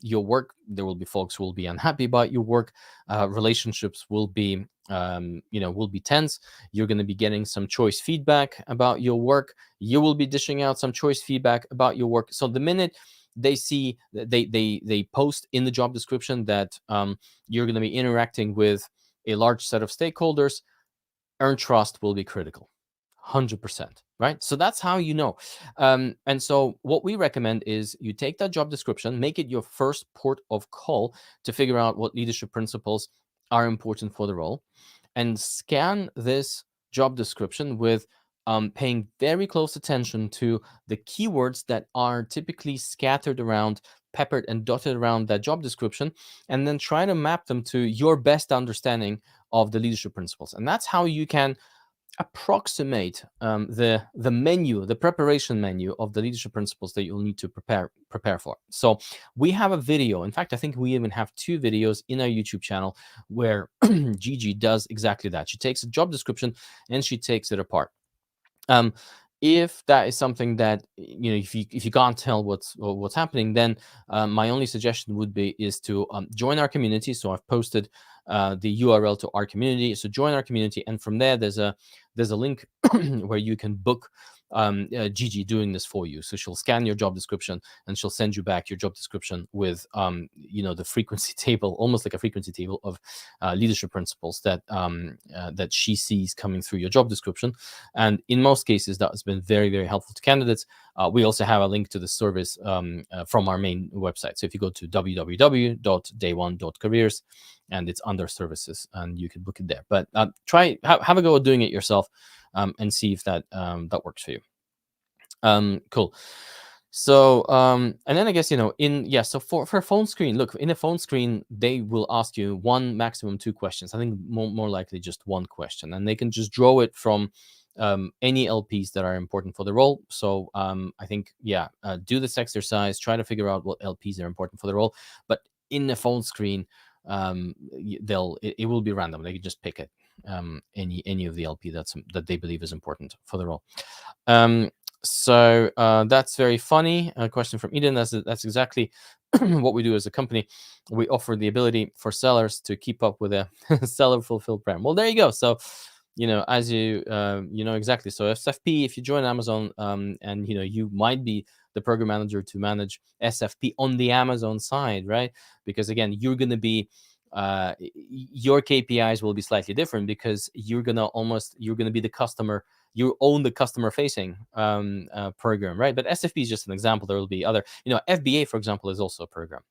Speaker 1: your work. There will be folks who will be unhappy about your work. Relationships will be will be tense. You're going to be getting some choice feedback about your work. You will be dishing out some choice feedback about your work. So the minute they see they post in the job description that you're going to be interacting with a large set of stakeholders, earn trust will be critical. 100%, right? So that's how you know. And so what we recommend is you take that job description, make it your first port of call to figure out what leadership principles are important for the role, and scan this job description with paying very close attention to the keywords that are typically scattered around, peppered and dotted around that job description, and then try to map them to your best understanding of the leadership principles. And that's how you can approximate the menu, the preparation menu of the leadership principles that you'll need to prepare for. So we have a video. In fact, I think we even have 2 videos in our YouTube channel where Gigi does exactly that. She takes a job description and she takes it apart. If that is something that if you can't tell what's happening, then my only suggestion would be is to join our community. So I've posted the URL to our community. So join our community, and from there there's a link where you can book Gigi doing this for you. So she'll scan your job description and she'll send you back your job description with the frequency table, almost like a frequency table of leadership principles that that she sees coming through your job description. And in most cases, that has been very, very helpful to candidates. We also have a link to the service from our main website. So if you go to www.day1.careers, and it's under services, and you can book it there. But have a go at doing it yourself, and see if that works for you. Cool. So and then I guess so for phone screen, look, in a phone screen they will ask you 1, maximum 2 questions. I think more likely just 1 question, and they can just draw it from any LPs that are important for the role. So I think do this exercise, try to figure out what LPs are important for the role. But in the phone screen, it will be random. They can just pick it, any of the LP that they believe is important for the role. So that's very funny. A question from Eden. That's exactly what we do as a company. We offer the ability for sellers to keep up with a seller fulfilled program. Well, there you go. So as you exactly. So SFP, if you join Amazon, and you might be the program manager to manage SFP on the Amazon side, right? Because again, you're going to be your KPIs will be slightly different, because you're going to be the customer. You own the customer facing program, right? But SFP is just an example. There will be other, FBA, for example, is also a program.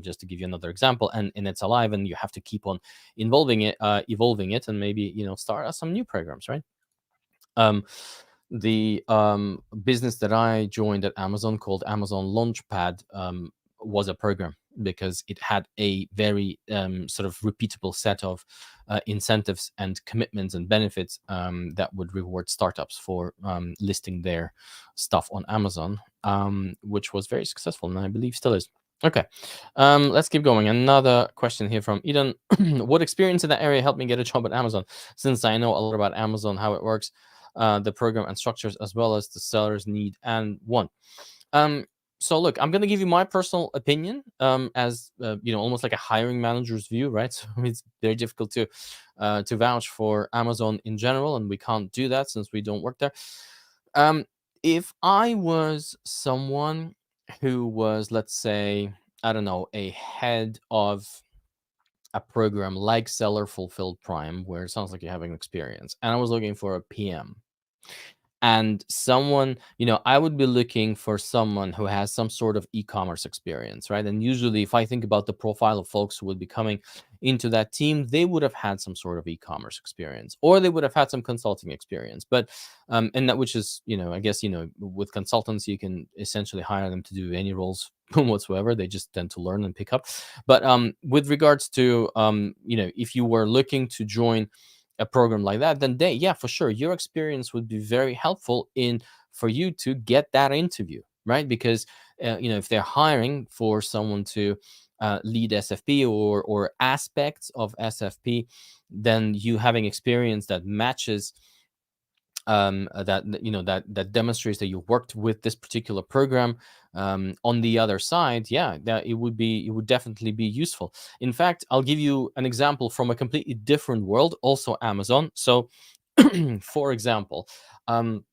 Speaker 1: Just to give you another example, and it's alive, and you have to keep on evolving it, and maybe start some new programs, right? The business that I joined at Amazon, called Amazon Launchpad, was a program, because it had a very sort of repeatable set of incentives and commitments and benefits that would reward startups for listing their stuff on Amazon, which was very successful, and I believe still is. Okay, let's keep going. Another question here from Eden. What experience in that area helped me get a job at Amazon? Since I know a lot about Amazon, how it works, the program and structures, as well as the seller's need and want. So look, I'm going to give you my personal opinion, as almost like a hiring manager's view, right? So it's very difficult to vouch for Amazon in general, and we can't do that since we don't work there. If I was someone who was, let's say, I don't know, a head of a program like Seller Fulfilled Prime, where it sounds like you're having experience, and I was looking for a PM, and someone, I would be looking for someone who has some sort of e-commerce experience, right? And usually, if I think about the profile of folks who would be coming into that team, they would have had some sort of e-commerce experience, or they would have had some consulting experience. But and that, which is, I guess, with consultants, you can essentially hire them to do any roles whatsoever. They just tend to learn and pick up. But with regards to if you were looking to join a program like that, then yeah, for sure, your experience would be very helpful in for you to get that interview, right? Because if they're hiring for someone to lead SFP or aspects of SFP, then you having experience that matches that demonstrates that you worked with this particular program on the other side, yeah, that it would definitely be useful. In fact, I'll give you an example from a completely different world, also Amazon. So for example, um,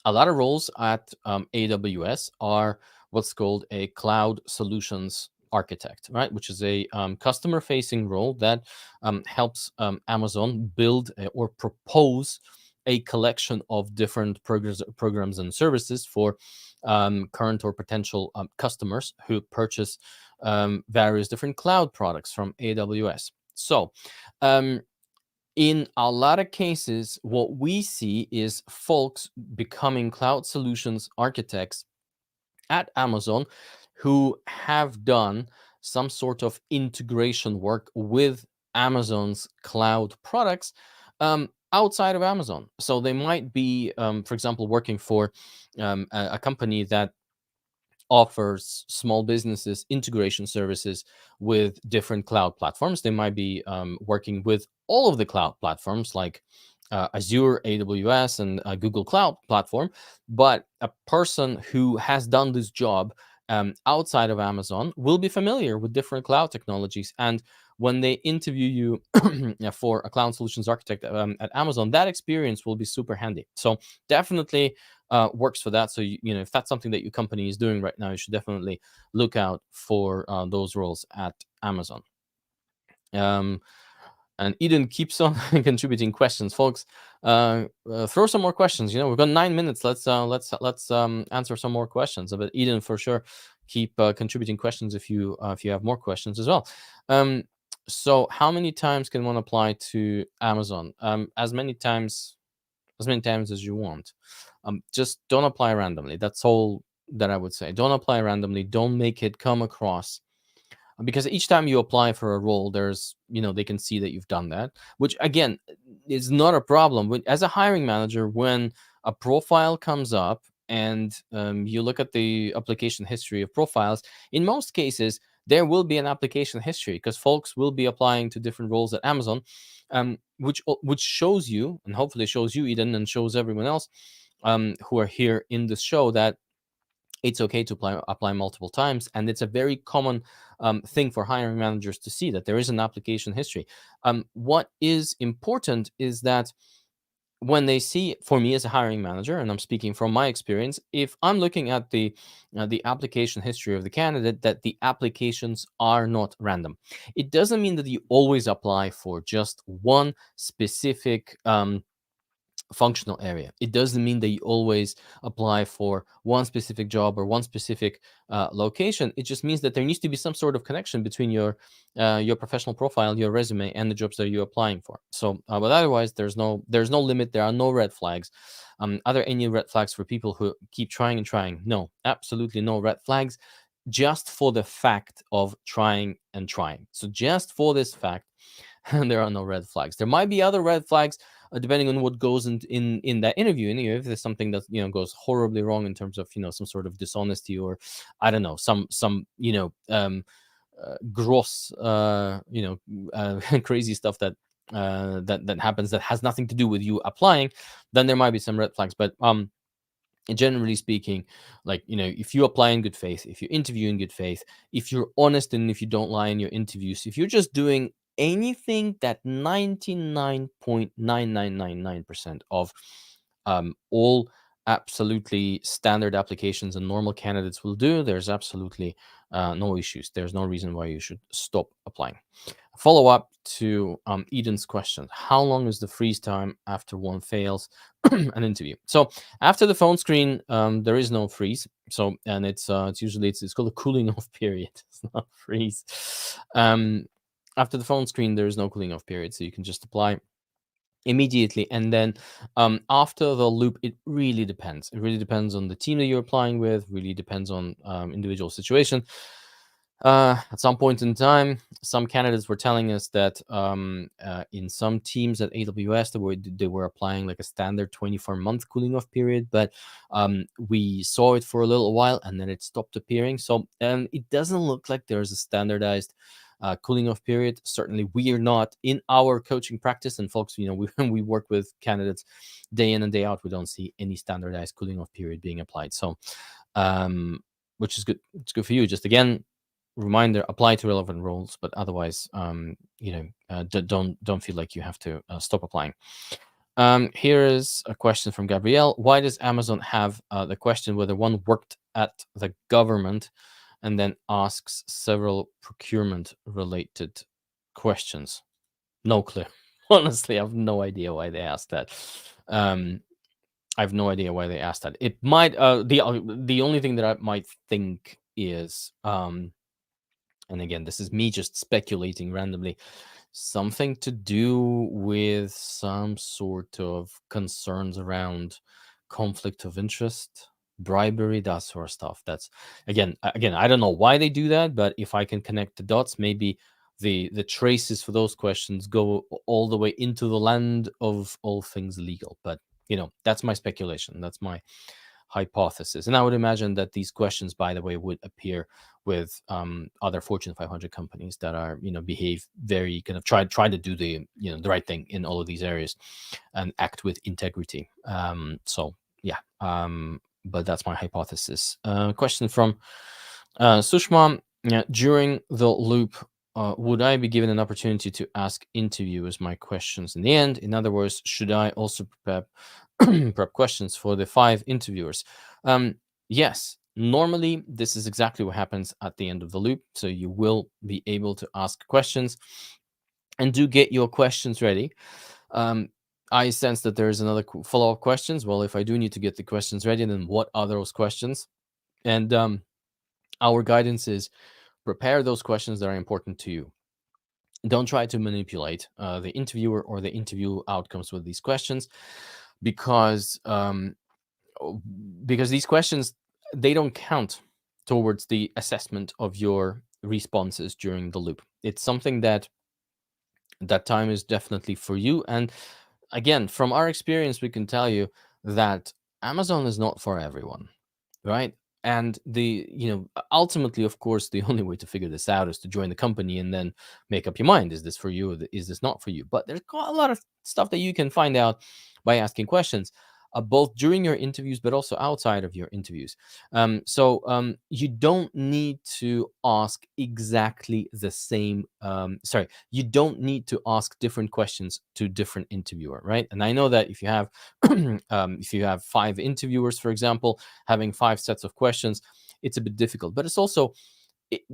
Speaker 1: a lot of roles at AWS are what's called a cloud solutions architect, right? Which is a customer facing role that helps Amazon build or propose a collection of different programs and services for current or potential customers who purchase various different cloud products from AWS. So, um, in a lot of cases, what we see is folks becoming cloud solutions architects at Amazon who have done some sort of integration work with Amazon's cloud products outside of Amazon. So they might be, for example, working for a company that offers small businesses integration services with different cloud platforms. They might be working with all of the cloud platforms like Azure, AWS, and Google Cloud Platform. But a person who has done this job outside of Amazon will be familiar with different cloud technologies. And when they interview you for a cloud solutions architect at Amazon, that experience will be super handy. So definitely works for that. So if that's something that your company is doing right now, you should definitely look out for those roles at Amazon. Um, and Eden keeps on contributing questions, folks. Throw some more questions. We've got 9 minutes. Let's answer some more questions. But Eden, for sure, keep contributing questions if you have more questions as well. So, how many times can one apply to Amazon? As many times as you want. Just don't apply randomly. That's all that I would say. Don't apply randomly. Don't make it come across, because each time you apply for a role, there's they can see that you've done that, which again is not a problem. As a hiring manager, when a profile comes up and you look at the application history of profiles, in most cases there will be an application history because folks will be applying to different roles at Amazon, which shows you, and hopefully shows you, Eden, and shows everyone else who are here in this show, that it's okay to apply multiple times. And it's a very common thing for hiring managers to see that there is an application history. What is important is that when they see, for me as a hiring manager, and I'm speaking from my experience, if I'm looking at the application history of the candidate, that the applications are not random. It doesn't mean that you always apply for just one specific functional area. It doesn't mean that you always apply for one specific job or one specific location. It just means that there needs to be some sort of connection between your professional profile, your resume, and the jobs that you're applying for. So, but otherwise, there's no limit. There are no red flags. Are there any red flags for people who keep trying and trying? No, absolutely no red flags. Just for the fact of trying and trying. So just for this fact, there are no red flags. There might be other red flags depending on what goes in that interview. And if there's something that goes horribly wrong in terms of some sort of dishonesty, or I don't know, some gross crazy stuff that happens that has nothing to do with you applying, then there might be some red flags. But generally speaking, like if you apply in good faith, if you interview in good faith, if you're honest, and if you don't lie in your interviews, if you're just doing anything that 99.9999% of all absolutely standard applications and normal candidates will do, there's absolutely no issues. There's no reason why you should stop applying. Follow up to Eden's question: how long is the freeze time after one fails an interview? So after the phone screen, there is no freeze. So, and it's usually it's called a cooling off period. It's not freeze. After the phone screen, there is no cooling off period, so you can just apply immediately. And then after the loop, it really depends. It really depends on the team that you're applying with. Really depends on individual situation. At some point in time, some candidates were telling us that in some teams at AWS, they were applying like a standard 24-month cooling off period, but we saw it for a little while and then it stopped appearing. So it doesn't look like there's a standardized cooling off period. Certainly, we are not in our coaching practice. And folks, when we work with candidates day in and day out, we don't see any standardized cooling off period being applied. So, which is good. It's good for you. Just again, reminder: apply to relevant roles, but otherwise, don't feel like you have to stop applying. Here is a question from Gabrielle. Why does Amazon have the question whether one worked at the government and then asks several procurement related questions? No clue. Honestly, I have no idea why they asked that. I have no idea why they asked that. It might the only thing that I might think is and again, this is me just speculating randomly, something to do with some sort of concerns around conflict of interest, bribery, that sort of stuff. That's again, I don't know why they do that, but if I can connect the dots, maybe the traces for those questions go all the way into the land of all things legal. But that's my speculation. That's my hypothesis. And I would imagine that these questions, by the way, would appear with other Fortune 500 companies that are, behave very kind of try to do the right thing in all of these areas and act with integrity. So yeah, but that's my hypothesis. Question from Sushma: during the loop, would I be given an opportunity to ask interviewers my questions in the end? In other words, should I also prep questions for the 5 interviewers? Yes, normally this is exactly what happens at the end of the loop. So you will be able to ask questions, and do get your questions ready. I sense that there's another follow-up questions. Well, if I do need to get the questions ready, then what are those questions? And our guidance is prepare those questions that are important to you. Don't try to manipulate the interviewer or the interview outcomes with these questions, because these questions, they don't count towards the assessment of your responses during the loop. It's something that time is definitely for you. And again, from our experience, we can tell you that Amazon is not for everyone, right? And ultimately, of course, the only way to figure this out is to join the company and then make up your mind: is this for you, or is this not for you? But there's a lot of stuff that you can find out by asking questions, both during your interviews but also outside of your interviews. So you don't need to ask exactly the same. You don't need to ask different questions to different interviewer, right? And I know that if you have if you have 5 interviewers, for example, having 5 sets of questions, it's a bit difficult. But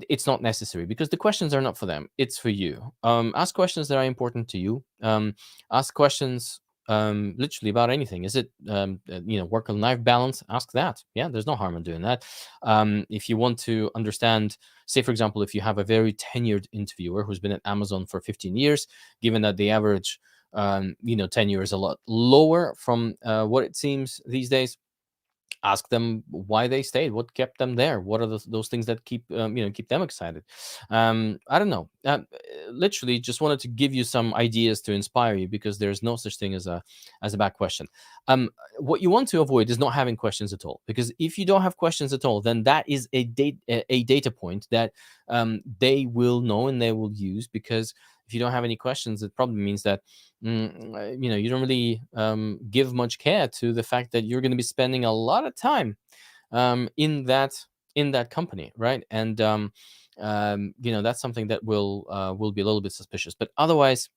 Speaker 1: it's not necessary, because the questions are not for them, it's for you. Ask questions that are important to you. Ask questions literally about anything. Is it work and life balance? Ask that. Yeah, there's no harm in doing that. If you want to understand, say for example, if you have a very tenured interviewer who's been at Amazon for 15 years, given that the average tenure is a lot lower from what it seems these days, ask them why they stayed, what kept them there, what are those things that keep keep them excited. I don't know, literally just wanted to give you some ideas to inspire you, because there's no such thing as a bad question. What you want to avoid is not having questions at all, because if you don't have questions at all, then that is a data point that they will know and they will use. Because if you don't have any questions, it probably means that you don't really give much care to the fact that you're going to be spending a lot of time in that company, right? And that's something that will be a little bit suspicious. But otherwise,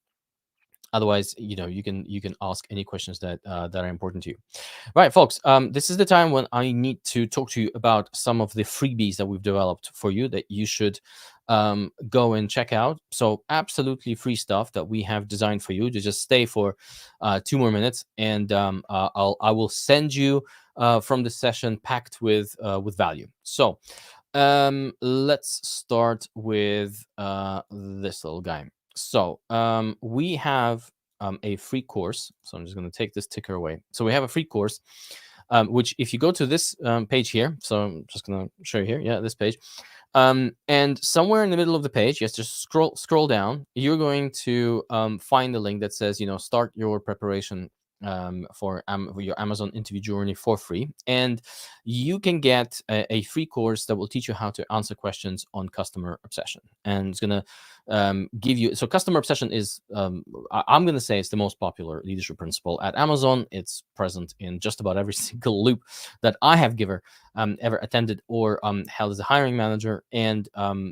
Speaker 1: you can ask any questions that are important to you. Right, folks, this is the time when I need to talk to you about some of the freebies that we've developed for you that you should go and check out. So absolutely free stuff that we have designed for you. To just stay for 2 more minutes, and I will send you from the session packed with value. So let's start with this little guy. So we have a free course. So I'm just going to take this ticker away. So we have a free course which if you go to this page here, so I'm just going to show you here, yeah, this page, and somewhere in the middle of the page, yes, just scroll down, you're going to find the link that says, start your preparation for your Amazon interview journey for free. And you can get a free course that will teach you how to answer questions on customer obsession. And it's going to give you, so customer obsession is, I'm going to say it's the most popular leadership principle at Amazon. It's present in just about every single loop that I have ever attended or held as a hiring manager. And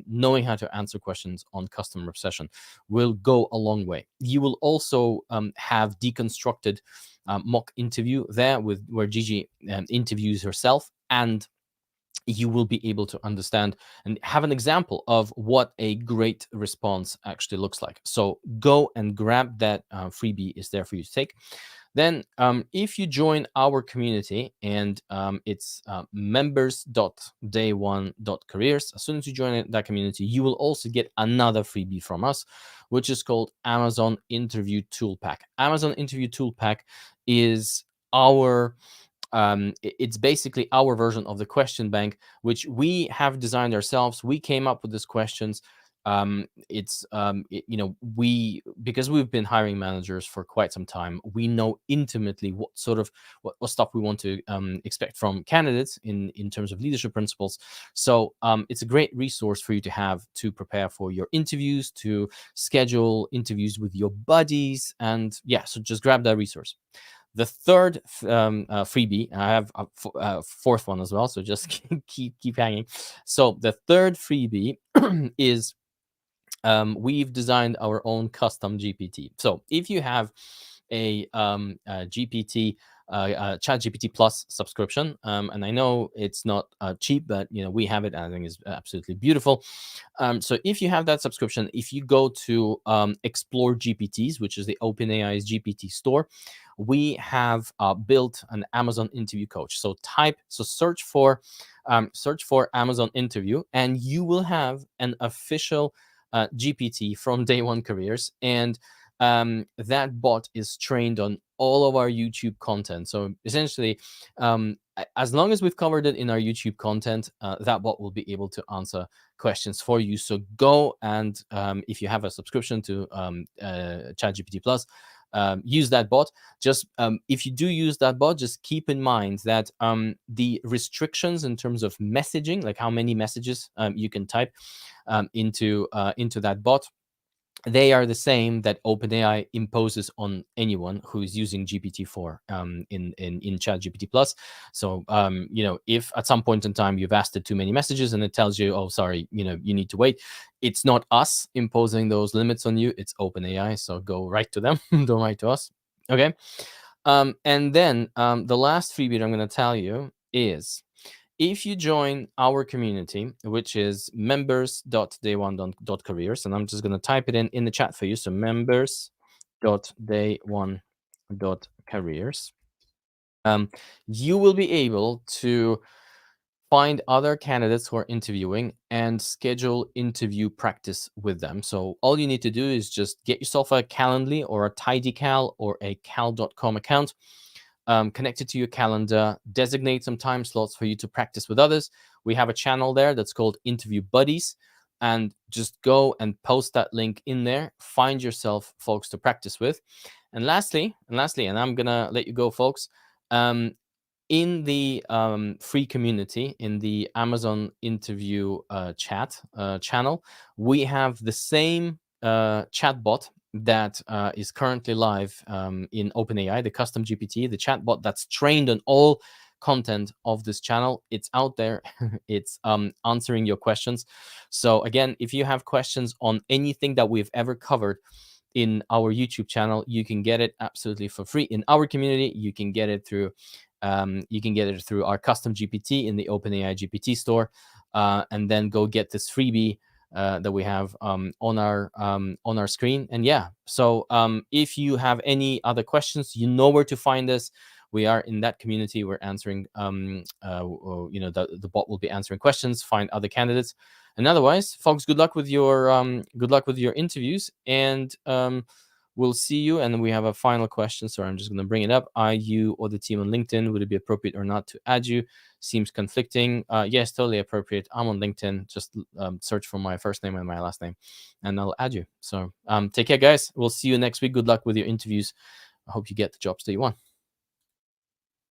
Speaker 1: knowing how to answer questions on customer obsession will go a long way. You will also have deconstructed mock interview there where Gigi interviews herself, and you will be able to understand and have an example of what a great response actually looks like. So go and grab that freebie is there for you to take. Then if you join our community, and it's members.day1.careers, as soon as you join that community, you will also get another freebie from us, which is called Amazon Interview Tool Pack. Amazon Interview Tool Pack is our it's basically our version of the question bank, which we have designed ourselves. We came up with these questions. Because we've been hiring managers for quite some time, we know intimately what sort of what stuff we want to expect from candidates in terms of leadership principles. So it's a great resource for you to have to prepare for your interviews, to schedule interviews with your buddies, and yeah, so just grab that resource. The third freebie, I have a fourth one as well, so just keep hanging. So the third freebie is we've designed our own custom GPT. So if you have a GPT, Chat GPT Plus subscription, and I know it's not cheap, but we have it, and I think it's absolutely beautiful. So if you have that subscription, if you go to Explore GPTs, which is the OpenAI's GPT store, we have built an Amazon interview coach. So search for Amazon interview, and you will have an official GPT from Day One Careers, and that bot is trained on all of our YouTube content. So essentially, as long as we've covered it in our YouTube content, that bot will be able to answer questions for you. So go and if you have a subscription to ChatGPT Plus, use that bot. Just if you do use that bot, just keep in mind that the restrictions in terms of messaging, like how many messages you can type into that bot, they are the same that OpenAI imposes on anyone who is using GPT-4 in ChatGPT Plus. So, if at some point in time you've asked it too many messages and it tells you, oh, sorry, you need to wait, it's not us imposing those limits on you, it's OpenAI. So go right to them, don't write to us. Okay. And then the last freebie I'm going to tell you is, if you join our community, which is members.day1.careers, and I'm just going to type it in the chat for you. So members.day1.careers, you will be able to find other candidates who are interviewing and schedule interview practice with them. So all you need to do is just get yourself a Calendly or a TidyCal or a cal.com account. Connect it to your calendar, designate some time slots for you to practice with others. We have a channel there that's called Interview Buddies, and just go and post that link in there. Find yourself folks to practice with. And lastly, and I'm gonna let you go, folks. In the free community, in the Amazon interview chat channel, we have the same chatbot that is currently live in OpenAI, the custom GPT, the chatbot that's trained on all content of this channel. It's out there. It's answering your questions. So again, if you have questions on anything that we've ever covered in our YouTube channel, you can get it absolutely for free. In our community, you can get it through our custom GPT in the OpenAI GPT store, and then go get this freebie that we have on our screen. And yeah, so if you have any other questions, you know where to find us. We are in that community. We're answering, the bot will be answering questions. Find other candidates, and otherwise, folks, good luck with your interviews, and we'll see you. And we have a final question, so I'm just going to bring it up. Are you or the team on LinkedIn? Would it be appropriate or not to add you? Seems conflicting. Yes, totally appropriate. I'm on LinkedIn. Just search for my first name and my last name, and I'll add you. So take care, guys. We'll see you next week. Good luck with your interviews. I hope you get the jobs that you want.